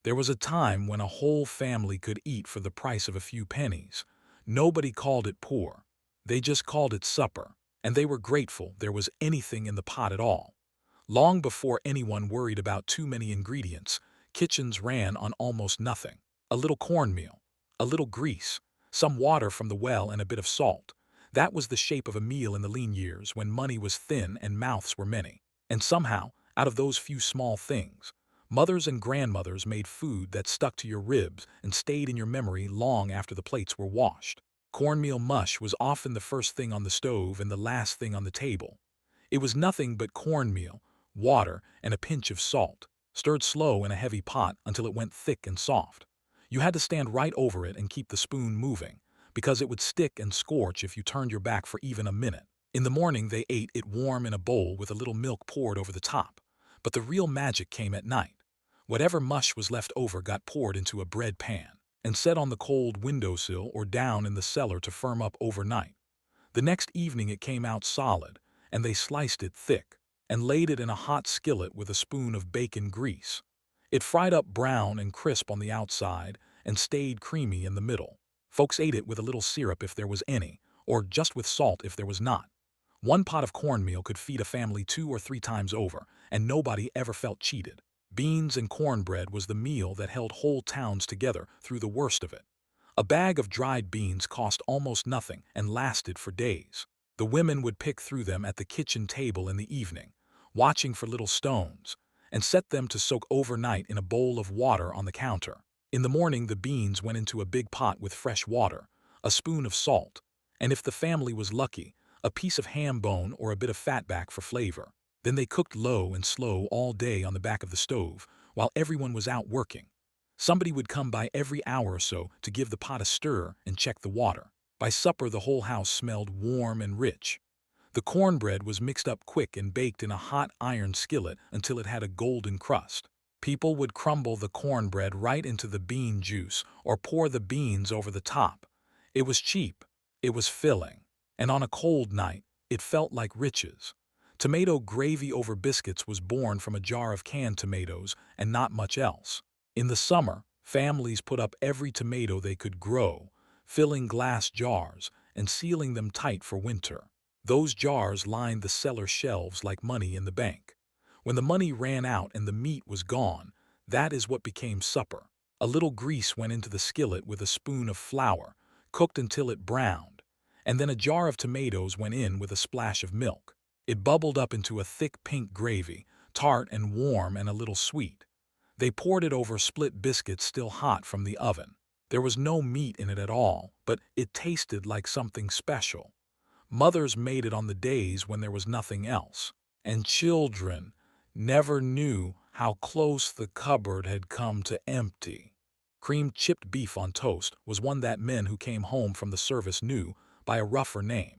There was a time when a whole family could eat for the price of a few pennies. Nobody called it poor. They just called it supper, and they were grateful there was anything in the pot at all. Long before anyone worried about too many ingredients, kitchens ran on almost nothing. A little cornmeal, a little grease, some water from the well and a bit of salt. That was the shape of a meal in the lean years when money was thin and mouths were many. And somehow, out of those few small things, mothers and grandmothers made food that stuck to your ribs and stayed in your memory long after the plates were washed. Cornmeal mush was often the first thing on the stove and the last thing on the table. It was nothing but cornmeal, water, and a pinch of salt, stirred slow in a heavy pot until it went thick and soft. You had to stand right over it and keep the spoon moving, because it would stick and scorch if you turned your back for even a minute. In the morning they ate it warm in a bowl with a little milk poured over the top. But the real magic came at night. Whatever mush was left over got poured into a bread pan and set on the cold windowsill or down in the cellar to firm up overnight. The next evening it came out solid, and they sliced it thick and laid it in a hot skillet with a spoon of bacon grease. It fried up brown and crisp on the outside and stayed creamy in the middle. Folks ate it with a little syrup if there was any, or just with salt if there was not. One pot of cornmeal could feed a family 2 or 3 times over, and nobody ever felt cheated. Beans and cornbread was the meal that held whole towns together through the worst of it. A bag of dried beans cost almost nothing and lasted for days. The women would pick through them at the kitchen table in the evening, watching for little stones, and set them to soak overnight in a bowl of water on the counter. In the morning the beans went into a big pot with fresh water, a spoon of salt, and if the family was lucky, a piece of ham bone or a bit of fatback for flavor. Then they cooked low and slow all day on the back of the stove, while everyone was out working. Somebody would come by every hour or so to give the pot a stir and check the water. By supper the whole house smelled warm and rich. The cornbread was mixed up quick and baked in a hot iron skillet until it had a golden crust. People would crumble the cornbread right into the bean juice or pour the beans over the top. It was cheap, it was filling, and on a cold night, it felt like riches. Tomato gravy over biscuits was born from a jar of canned tomatoes and not much else. In the summer, families put up every tomato they could grow, filling glass jars and sealing them tight for winter. Those jars lined the cellar shelves like money in the bank. When the money ran out and the meat was gone, that is what became supper. A little grease went into the skillet with a spoon of flour, cooked until it browned, and then a jar of tomatoes went in with a splash of milk. It bubbled up into a thick pink gravy, tart and warm and a little sweet. They poured it over split biscuits still hot from the oven. There was no meat in it at all, but it tasted like something special. Mothers made it on the days when there was nothing else, and children never knew how close the cupboard had come to empty. Creamed chipped beef on toast was one that men who came home from the service knew by a rougher name.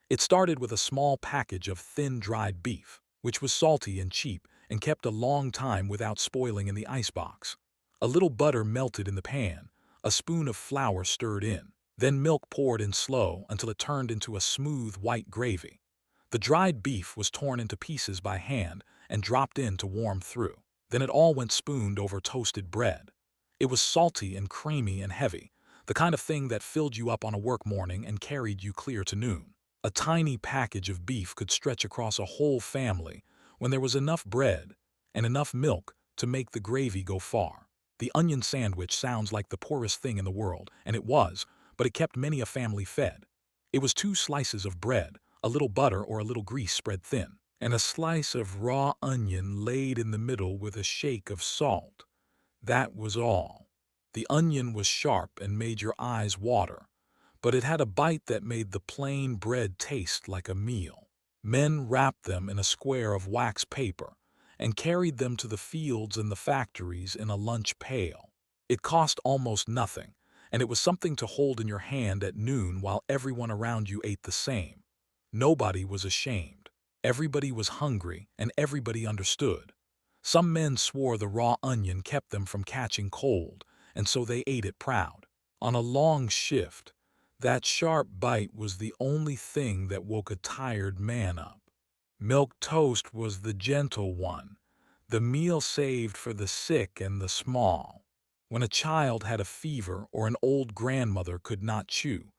It started with a small package of thin dried beef, which was salty and cheap and kept a long time without spoiling in the icebox. A little butter melted in the pan, a spoon of flour stirred in, then milk poured in slow until it turned into a smooth white gravy. The dried beef was torn into pieces by hand and dropped in to warm through. Then it all went spooned over toasted bread. It was salty and creamy and heavy, the kind of thing that filled you up on a work morning and carried you clear to noon. A tiny package of beef could stretch across a whole family when there was enough bread and enough milk to make the gravy go far. The onion sandwich sounds like the poorest thing in the world, and it was, but it kept many a family fed. It was 2 slices of bread, a little butter or a little grease spread thin, and a slice of raw onion laid in the middle with a shake of salt. That was all. The onion was sharp and made your eyes water, but it had a bite that made the plain bread taste like a meal. Men wrapped them in a square of wax paper and carried them to the fields and the factories in a lunch pail. It cost almost nothing, and it was something to hold in your hand at noon while everyone around you ate the same. Nobody was ashamed. Everybody was hungry, and everybody understood. Some men swore the raw onion kept them from catching cold, and so they ate it proud. On a long shift, that sharp bite was the only thing that woke a tired man up. Milk toast was the gentle one, the meal saved for the sick and the small. when a child had a fever or an old grandmother could not chew.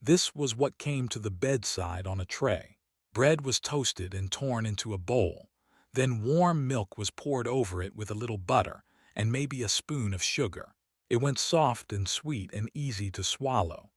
This was what came to the bedside on a tray. Bread was toasted and torn into a bowl. Then warm milk was poured over it with a little butter and maybe a spoon of sugar. It went soft and sweet and easy to swallow.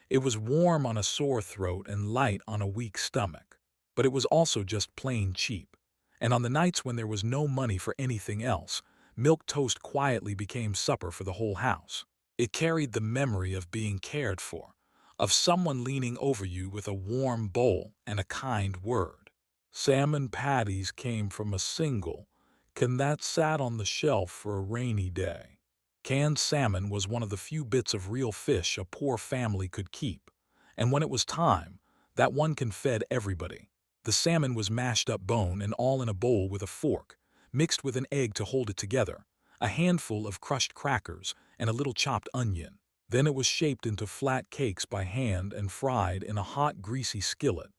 It was warm on a sore throat and light on a weak stomach. But it was also just plain cheap. And on the nights when there was no money for anything else, milk toast quietly became supper for the whole house. It carried the memory of being cared for, of someone leaning over you with a warm bowl and a kind word. Salmon patties came from a single can that sat on the shelf for a rainy day. Canned salmon was one of the few bits of real fish a poor family could keep, and when it was time, that one can fed everybody. The salmon was mashed up bone and all in a bowl with a fork, mixed with an egg to hold it together, a handful of crushed crackers, and a little chopped onion. Then it was shaped into flat cakes by hand and fried in a hot, greasy skillet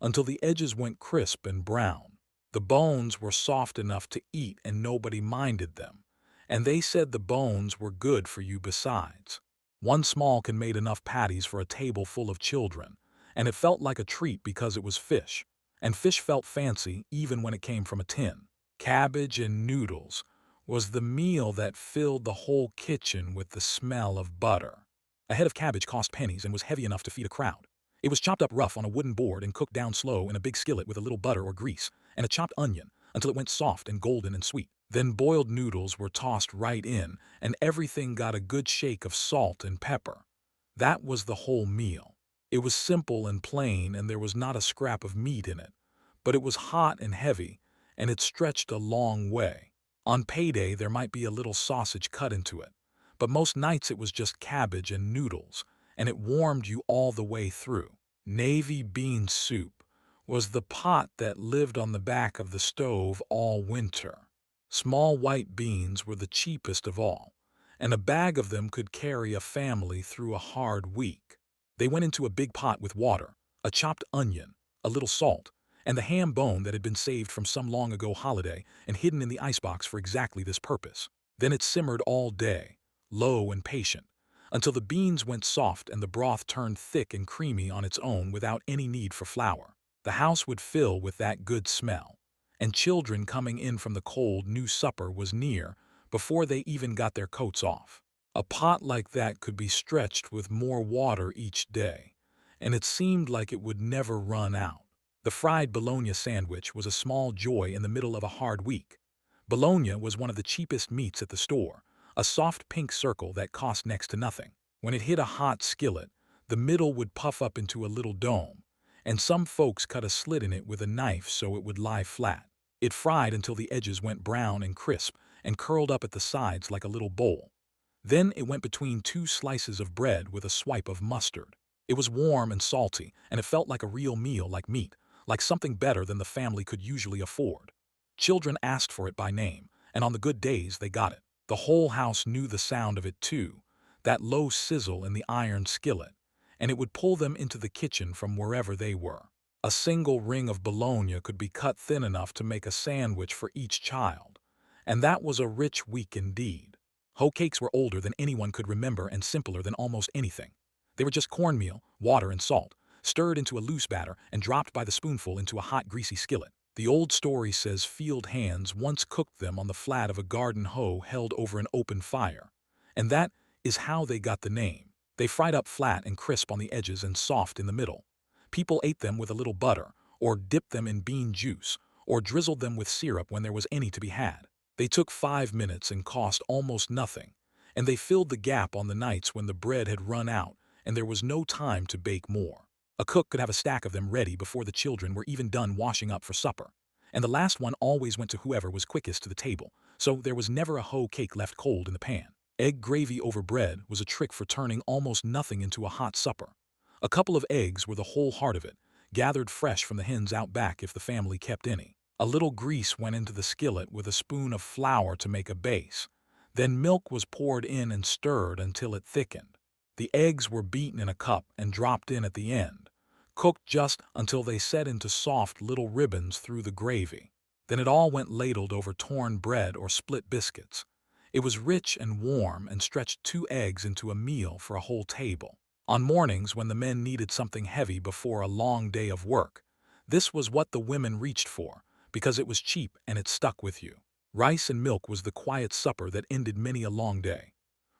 until the edges went crisp and brown. The bones were soft enough to eat and nobody minded them, and they said the bones were good for you besides. One small can made enough patties for a table full of children, and it felt like a treat because it was fish, and fish felt fancy even when it came from a tin. Cabbage and noodles was the meal that filled the whole kitchen with the smell of butter. A head of cabbage cost pennies and was heavy enough to feed a crowd. It was chopped up rough on a wooden board and cooked down slow in a big skillet with a little butter or grease and a chopped onion until it went soft and golden and sweet. Then boiled noodles were tossed right in, and everything got a good shake of salt and pepper. That was the whole meal. It was simple and plain, and there was not a scrap of meat in it, but it was hot and heavy, and it stretched a long way. On payday there might be a little sausage cut into it, but most nights it was just cabbage and noodles, and it warmed you all the way through. Navy bean soup was the pot that lived on the back of the stove all winter. Small white beans were the cheapest of all, and a bag of them could carry a family through a hard week. They went into a big pot with water, a chopped onion, a little salt, and the ham bone that had been saved from some long-ago holiday and hidden in the icebox for exactly this purpose. Then it simmered all day, low and patient, until the beans went soft and the broth turned thick and creamy on its own without any need for flour. The house would fill with that good smell, and children coming in from the cold knew supper was near before they even got their coats off. A pot like that could be stretched with more water each day, and it seemed like it would never run out. The fried bologna sandwich was a small joy in the middle of a hard week. Bologna was one of the cheapest meats at the store, a soft pink circle that cost next to nothing. When it hit a hot skillet, the middle would puff up into a little dome, and some folks cut a slit in it with a knife so it would lie flat. It fried until the edges went brown and crisp and curled up at the sides like a little bowl. Then it went between two slices of bread with a swipe of mustard. It was warm and salty, and it felt like a real meal, like meat, like something better than the family could usually afford. Children asked for it by name, and on the good days they got it. The whole house knew the sound of it too, that low sizzle in the iron skillet, and it would pull them into the kitchen from wherever they were. A single ring of bologna could be cut thin enough to make a sandwich for each child, and that was a rich week indeed. Hoe cakes were older than anyone could remember and simpler than almost anything. They were just cornmeal, water, and salt, stirred into a loose batter and dropped by the spoonful into a hot, greasy skillet. The old story says field hands once cooked them on the flat of a garden hoe held over an open fire, and that is how they got the name. They fried up flat and crisp on the edges and soft in the middle. People ate them with a little butter, or dipped them in bean juice, or drizzled them with syrup when there was any to be had. They took 5 minutes and cost almost nothing, and they filled the gap on the nights when the bread had run out and there was no time to bake more. A cook could have a stack of them ready before the children were even done washing up for supper, and the last one always went to whoever was quickest to the table, so there was never a hoe cake left cold in the pan. Egg gravy over bread was a trick for turning almost nothing into a hot supper. A couple of eggs were the whole heart of it, gathered fresh from the hens out back if the family kept any. A little grease went into the skillet with a spoon of flour to make a base. Then milk was poured in and stirred until it thickened. The eggs were beaten in a cup and dropped in at the end, cooked just until they set into soft little ribbons through the gravy. Then it all went ladled over torn bread or split biscuits. It was rich and warm and stretched 2 eggs into a meal for a whole table. On mornings when the men needed something heavy before a long day of work, this was what the women reached for, because it was cheap and it stuck with you. Rice and milk was the quiet supper that ended many a long day.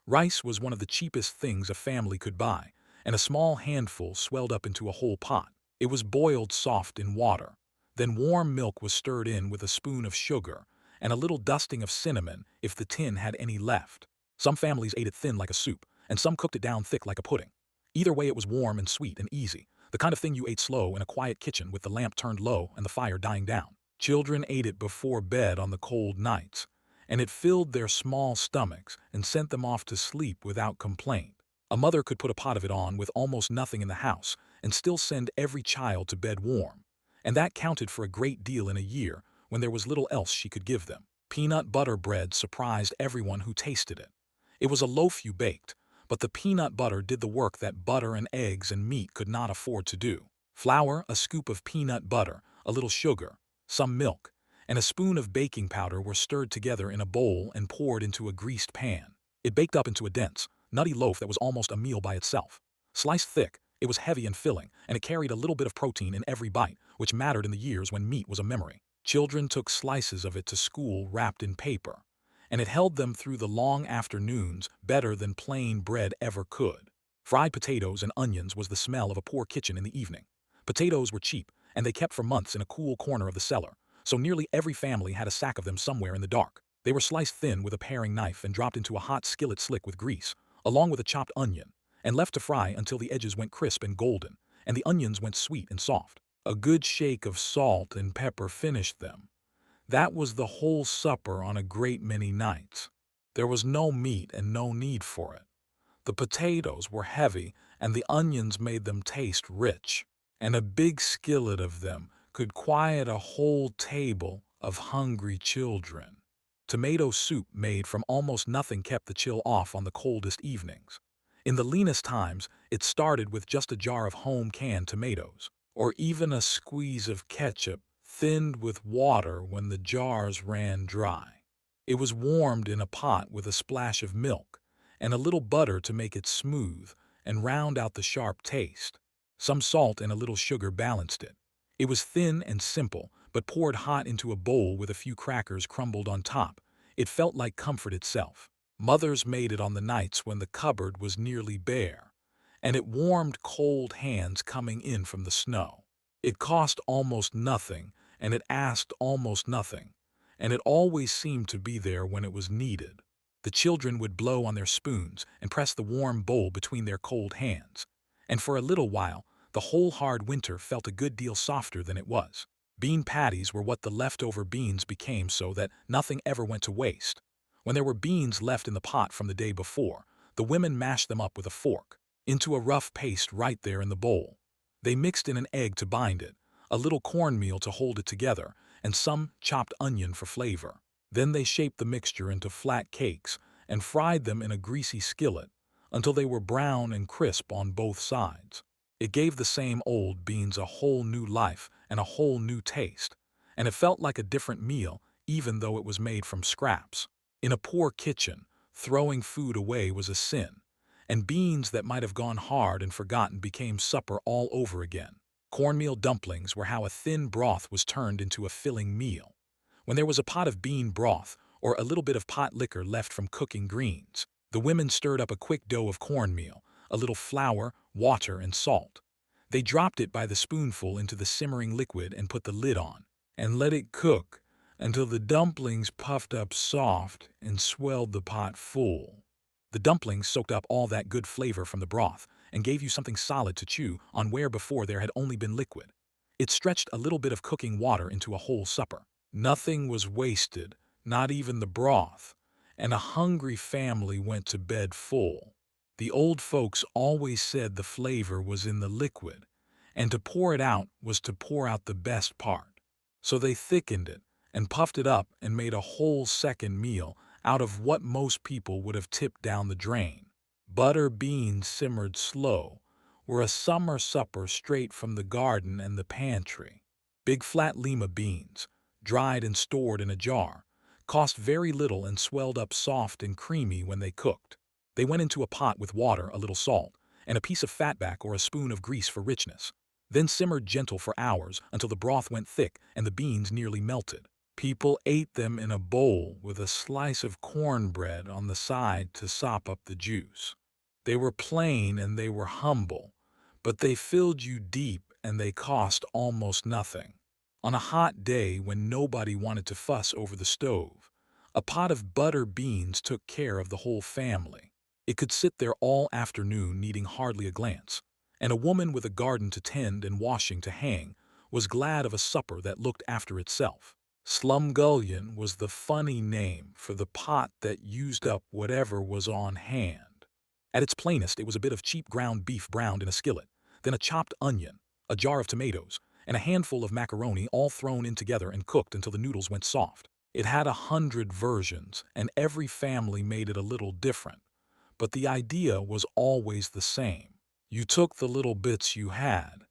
Rice was one of the cheapest things a family could buy, and a small handful swelled up into a whole pot. It was boiled soft in water. Then warm milk was stirred in with a spoon of sugar and a little dusting of cinnamon if the tin had any left. Some families ate it thin like a soup, and some cooked it down thick like a pudding. Either way, it was warm and sweet and easy, the kind of thing you ate slow in a quiet kitchen with the lamp turned low and the fire dying down. Children ate it before bed on the cold nights, and it filled their small stomachs and sent them off to sleep without complaint. A mother could put a pot of it on with almost nothing in the house and still send every child to bed warm, and that counted for a great deal in a year when there was little else she could give them. Peanut butter bread surprised everyone who tasted it. It was a loaf you baked, but the peanut butter did the work that butter and eggs and meat could not afford to do. Flour, a scoop of peanut butter, a little sugar, some milk, and a spoon of baking powder were stirred together in a bowl and poured into a greased pan. It baked up into a dense, nutty loaf that was almost a meal by itself. Sliced thick, it was heavy and filling, and it carried a little bit of protein in every bite, which mattered in the years when meat was a memory. Children took slices of it to school wrapped in paper, and it held them through the long afternoons better than plain bread ever could. Fried potatoes and onions was the smell of a poor kitchen in the evening. Potatoes were cheap, and they kept for months in a cool corner of the cellar, so nearly every family had a sack of them somewhere in the dark. They were sliced thin with a paring knife and dropped into a hot skillet slick with grease, along with a chopped onion, and left to fry until the edges went crisp and golden, and the onions went sweet and soft. A good shake of salt and pepper finished them. That was the whole supper on a great many nights. There was no meat and no need for it. The potatoes were heavy and the onions made them taste rich, and a big skillet of them could quiet a whole table of hungry children. Tomato soup made from almost nothing kept the chill off on the coldest evenings. In the leanest times, it started with just a jar of home-canned tomatoes, or even a squeeze of ketchup thinned with water when the jars ran dry. It was warmed in a pot with a splash of milk and a little butter to make it smooth and round out the sharp taste. Some salt and a little sugar balanced it. It was thin and simple, but poured hot into a bowl with a few crackers crumbled on top. It felt like comfort itself. Mothers made it on the nights when the cupboard was nearly bare, and it warmed cold hands coming in from the snow. It cost almost nothing, and it asked almost nothing, and it always seemed to be there when it was needed. The children would blow on their spoons and press the warm bowl between their cold hands, and for a little while, the whole hard winter felt a good deal softer than it was. Bean patties were what the leftover beans became so that nothing ever went to waste. When there were beans left in the pot from the day before, the women mashed them up with a fork into a rough paste right there in the bowl. They mixed in an egg to bind it, a little cornmeal to hold it together, and some chopped onion for flavor. Then they shaped the mixture into flat cakes and fried them in a greasy skillet until they were brown and crisp on both sides. It gave the same old beans a whole new life and a whole new taste, and it felt like a different meal even though it was made from scraps. In a poor kitchen, throwing food away was a sin, and beans that might have gone hard and forgotten became supper all over again. Cornmeal dumplings were how a thin broth was turned into a filling meal. When there was a pot of bean broth or a little bit of pot liquor left from cooking greens, the women stirred up a quick dough of cornmeal, a little flour, water, and salt. They dropped it by the spoonful into the simmering liquid and put the lid on, and let it cook until the dumplings puffed up soft and swelled the pot full. The dumplings soaked up all that good flavor from the broth and gave you something solid to chew on where before there had only been liquid. It stretched a little bit of cooking water into a whole supper. Nothing was wasted, not even the broth, and a hungry family went to bed full. The old folks always said the flavor was in the liquid, and to pour it out was to pour out the best part. So they thickened it and puffed it up and made a whole second meal out of what most people would have tipped down the drain. Butter beans simmered slow were a summer supper straight from the garden and the pantry. Big flat lima beans, dried and stored in a jar, cost very little and swelled up soft and creamy when they cooked. They went into a pot with water, a little salt, and a piece of fatback or a spoon of grease for richness. Then simmered gentle for hours until the broth went thick and the beans nearly melted. People ate them in a bowl with a slice of cornbread on the side to sop up the juice. They were plain and they were humble, but they filled you deep and they cost almost nothing. On a hot day when nobody wanted to fuss over the stove, a pot of butter beans took care of the whole family. It could sit there all afternoon needing hardly a glance, and a woman with a garden to tend and washing to hang was glad of a supper that looked after itself. Slumgullion was the funny name for the pot that used up whatever was on hand. At its plainest, it was a bit of cheap ground beef browned in a skillet, then a chopped onion, a jar of tomatoes, and a handful of macaroni all thrown in together and cooked until the noodles went soft. It had 100 versions, and every family made it a little different, but the idea was always the same. You took the little bits you had,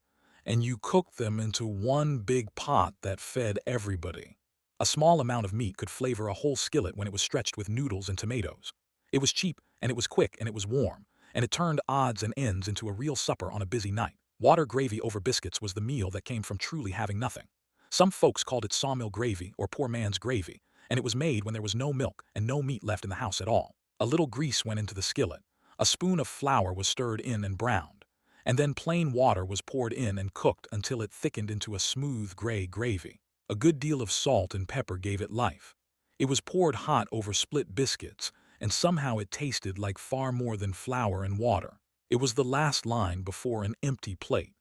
and you cooked them into one big pot that fed everybody. A small amount of meat could flavor a whole skillet when it was stretched with noodles and tomatoes. It was cheap, and it was quick, and it was warm, and it turned odds and ends into a real supper on a busy night. Water gravy over biscuits was the meal that came from truly having nothing. Some folks called it sawmill gravy or poor man's gravy, and it was made when there was no milk and no meat left in the house at all. A little grease went into the skillet, a spoon of flour was stirred in and browned, and then plain water was poured in and cooked until it thickened into a smooth gray gravy. A good deal of salt and pepper gave it life. It was poured hot over split biscuits, and somehow it tasted like far more than flour and water. It was the last line before an empty plate,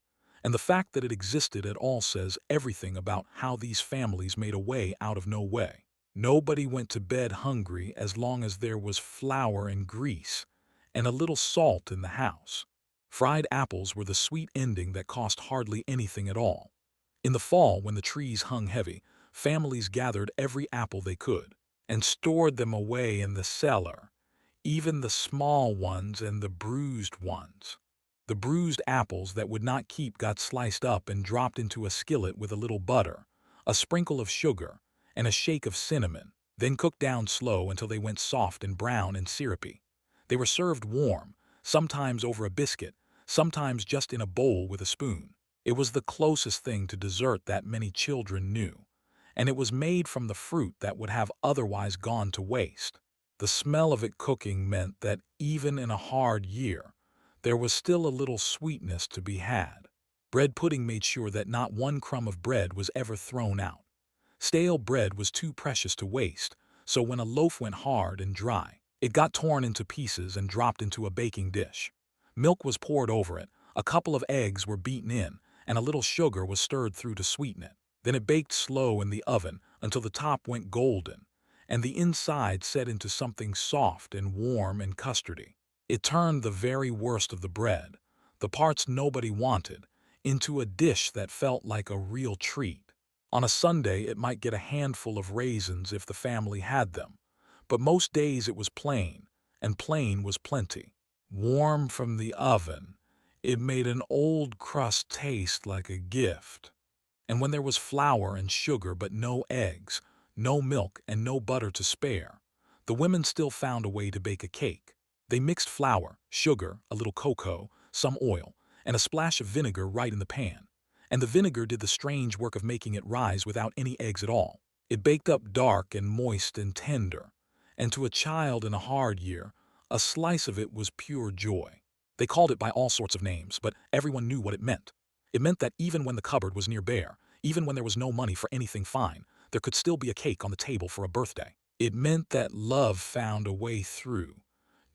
and the fact that it existed at all says everything about how these families made a way out of no way. Nobody went to bed hungry as long as there was flour and grease, and a little salt in the house. Fried apples were the sweet ending that cost hardly anything at all. In the fall, when the trees hung heavy, families gathered every apple they could and stored them away in the cellar, even the small ones and the bruised ones. The bruised apples that would not keep got sliced up and dropped into a skillet with a little butter, a sprinkle of sugar, and a shake of cinnamon, then cooked down slow until they went soft and brown and syrupy. They were served warm, sometimes over a biscuit, sometimes just in a bowl with a spoon. It was the closest thing to dessert that many children knew, and it was made from the fruit that would have otherwise gone to waste. The smell of it cooking meant that even in a hard year, there was still a little sweetness to be had. Bread pudding made sure that not one crumb of bread was ever thrown out. Stale bread was too precious to waste, so when a loaf went hard and dry, it got torn into pieces and dropped into a baking dish. Milk was poured over it, a couple of eggs were beaten in, and a little sugar was stirred through to sweeten it. Then it baked slow in the oven until the top went golden, and the inside set into something soft and warm and custardy. It turned the very worst of the bread, the parts nobody wanted, into a dish that felt like a real treat. On a Sunday, it might get a handful of raisins if the family had them, but most days it was plain, and plain was plenty. Warm from the oven, it made an old crust taste like a gift. And when there was flour and sugar but no eggs, no milk and no butter to spare, the women still found a way to bake a cake. They mixed flour, sugar, a little cocoa, some oil, and a splash of vinegar right in the pan. And the vinegar did the strange work of making it rise without any eggs at all. It baked up dark and moist and tender, and to a child in a hard year, a slice of it was pure joy. They called it by all sorts of names, but everyone knew what it meant. It meant that even when the cupboard was near bare, even when there was no money for anything fine, there could still be a cake on the table for a birthday. It meant that love found a way through,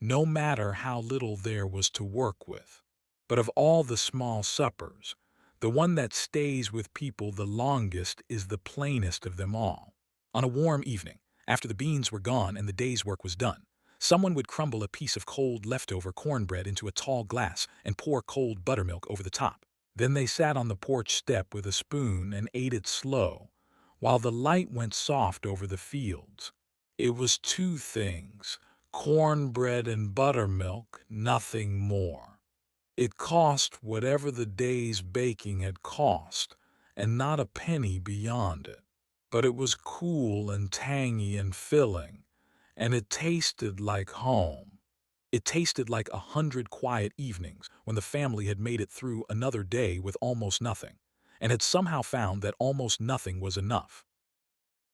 no matter how little there was to work with. But of all the small suppers, the one that stays with people the longest is the plainest of them all. On a warm evening, after the beans were gone and the day's work was done, someone would crumble a piece of cold leftover cornbread into a tall glass and pour cold buttermilk over the top. Then they sat on the porch step with a spoon and ate it slow, while the light went soft over the fields. It was two things, cornbread and buttermilk, nothing more. It cost whatever the day's baking had cost, and not a penny beyond it. but it was cool and tangy and filling, and it tasted like home. It tasted like 100 quiet evenings when the family had made it through another day with almost nothing, and had somehow found that almost nothing was enough.